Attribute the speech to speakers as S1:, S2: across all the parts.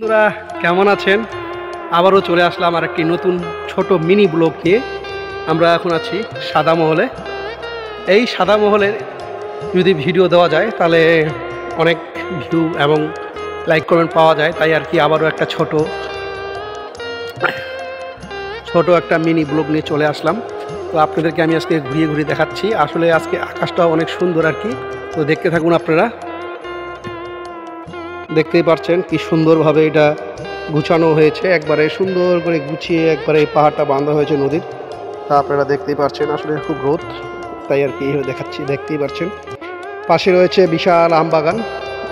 S1: বন্ধুরা কেমন আছেন? আবারও চলে আসলাম আর একটি নতুন ছোট মিনি ব্লগ নিয়ে। আমরা এখন আছি সাদা মহলে। এই সাদা মহলের যদি ভিডিও দেওয়া যায় তাহলে অনেক ভিউ এবং লাইক কমেন্ট পাওয়া যায়, তাই আর কি আবারও একটা ছোট একটা মিনি ব্লগ নিয়ে চলে আসলাম। তো আপনাদেরকে আমি আজকে ঘুরিয়ে ঘুরিয়ে দেখাচ্ছি। আসলে আজকে আকাশটাও অনেক সুন্দর আর কি। তো দেখতে থাকুন আপনারা। দেখতেই পাচ্ছেন কি সুন্দরভাবে এটা গুছানো হয়েছে, একবারে সুন্দর করে গুছিয়ে একবারে এই পাহাড়টা বাঁধা হয়েছে নদীর। তা আপনারা দেখতেই পাচ্ছেন, আসলে খুব রোদ, তাই আর কি এইভাবে দেখাচ্ছি। দেখতেই পাচ্ছেন পাশে রয়েছে বিশাল আম বাগান,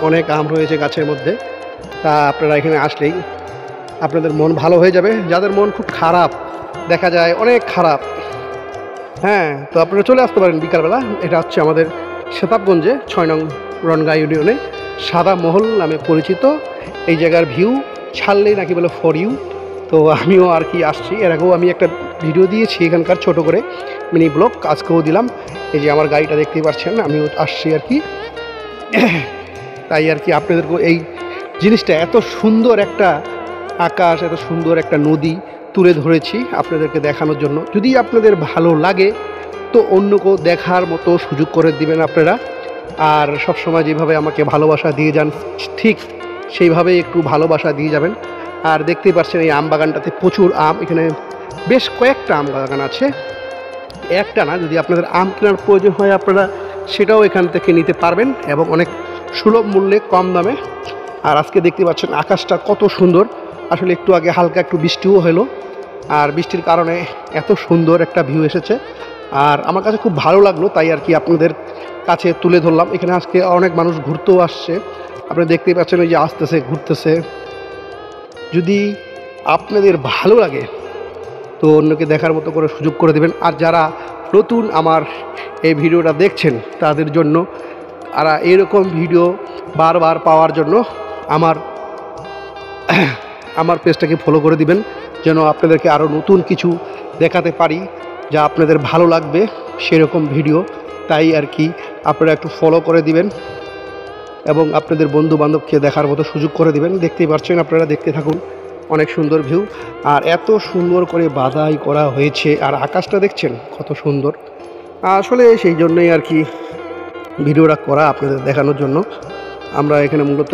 S1: অনেক আম রয়েছে গাছের মধ্যে। তা আপনারা এখানে আসলেই আপনাদের মন ভালো হয়ে যাবে। যাদের মন খুব খারাপ, দেখা যায় অনেক খারাপ, হ্যাঁ, তো আপনারা চলে আসতে পারেন বিকালবেলা। এটা হচ্ছে আমাদের সেতাবগঞ্জে 6 নং রনগা ইউনিয়নে সাদা মহল নামে পরিচিত। এই জায়গার ভিউ ছাড়লেই নাকি বলে ফর ইউ। তো আমিও আর কি আসছি, এর আগেও আমি একটা ভিডিও দিয়েছি এখানকার ছোট করে মিনি ব্লগ, আজকেও দিলাম। এই যে আমার গাড়িটা দেখতেই পাচ্ছেন, আমিও আসছি আর কি। তাই আর কি আপনাদেরকে এই জিনিসটা, এত সুন্দর একটা আকাশ, এত সুন্দর একটা নদী তুলে ধরেছি আপনাদেরকে দেখানোর জন্য। যদি আপনাদের ভালো লাগে তো অন্য কেউ দেখার মতো সুযোগ করে দিবেন আপনারা। আর সবসময় যেভাবে আমাকে ভালোবাসা দিয়ে যান, ঠিক সেইভাবে একটু ভালোবাসা দিয়ে যাবেন। আর দেখতেই পাচ্ছেন এই আম বাগানটাতে প্রচুর আম, এখানে বেশ কয়েকটা আম বাগান আছে, একটা না। যদি আপনাদের আম কেনার প্রয়োজন হয় আপনারা সেটাও এখান থেকে নিতে পারবেন, এবং অনেক সুলভ মূল্যে, কম দামে। আর আজকে দেখতে পাচ্ছেন আকাশটা কত সুন্দর। আসলে একটু আগে হালকা একটু বৃষ্টিও হলো, আর বৃষ্টির কারণে এত সুন্দর একটা ভিউ এসেছে। আর আমার কাছে খুব ভালো লাগলো, তাই আর কি আপনাদের কাছে তুলে ধরলাম। এখানে আজকে অনেক মানুষ ঘুরতেও আসছে, আপনারা দেখতেই পাচ্ছেন ওই যে আসতেছে, ঘুরতেছে। যদি আপনাদের ভালো লাগে তো অন্যকে দেখার মতো করে সুযোগ করে দেবেন। আর যারা নতুন আমার এই ভিডিওটা দেখছেন তাদের জন্য, আর এরকম ভিডিও বারবার পাওয়ার জন্য আমার পেজটাকে ফলো করে দিবেন, যেন আপনাদেরকে আরও নতুন কিছু দেখাতে পারি যা আপনাদের ভালো লাগবে সেরকম ভিডিও। তাই আর কি আপনারা একটু ফলো করে দিবেন এবং আপনাদের বন্ধু বান্ধবকে দেখার মতো সুযোগ করে দিবেন। দেখতেই পাচ্ছেন আপনারা, দেখতে থাকুন, অনেক সুন্দর ভিউ। আর এত সুন্দর করে বাধাই করা হয়েছে, আর আকাশটা দেখছেন কত সুন্দর। আসলে সেই জন্যই আর কি ভিডিওটা করা, আপনাদের দেখানোর জন্য। আমরা এখানে মূলত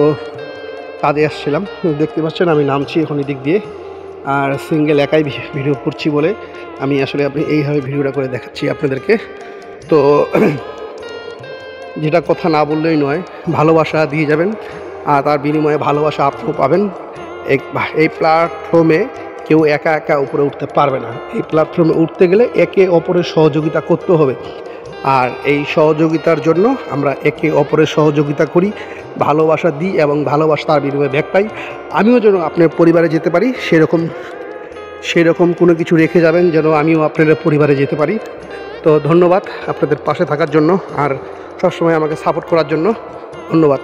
S1: কাজে আসছিলাম, দেখতে পাচ্ছেন আমি নামছি এখন এদিক দিয়ে। আর সিঙ্গেল একাই ভিডিও করছি বলে আমি আসলে এইভাবে ভিডিওটা করে দেখাচ্ছি আপনাদেরকে। তো যেটা কথা না বললেই নয়, ভালোবাসা দিয়ে যাবেন, আর তার বিনিময়ে ভালোবাসা আপনিও পাবেন। এই প্ল্যাটফর্মে কেউ একা একা উপরে উঠতে পারবে না। এই প্ল্যাটফর্মে উঠতে গেলে একে অপরের সহযোগিতা করতে হবে। আর এই সহযোগিতার জন্য আমরা একে অপরের সহযোগিতা করি, ভালোবাসা দিই এবং ভালোবাসা তার বিনিময়ে ব্যাক পাই। আমিও যেন আপনার পরিবারে যেতে পারি সেরকম কোনো কিছু রেখে যাবেন, যেন আমিও আপনাদের পরিবারে যেতে পারি। তো ধন্যবাদ আপনাদের পাশে থাকার জন্য, আর সবসময় আমাকে সাপোর্ট করার জন্য। ধন্যবাদ।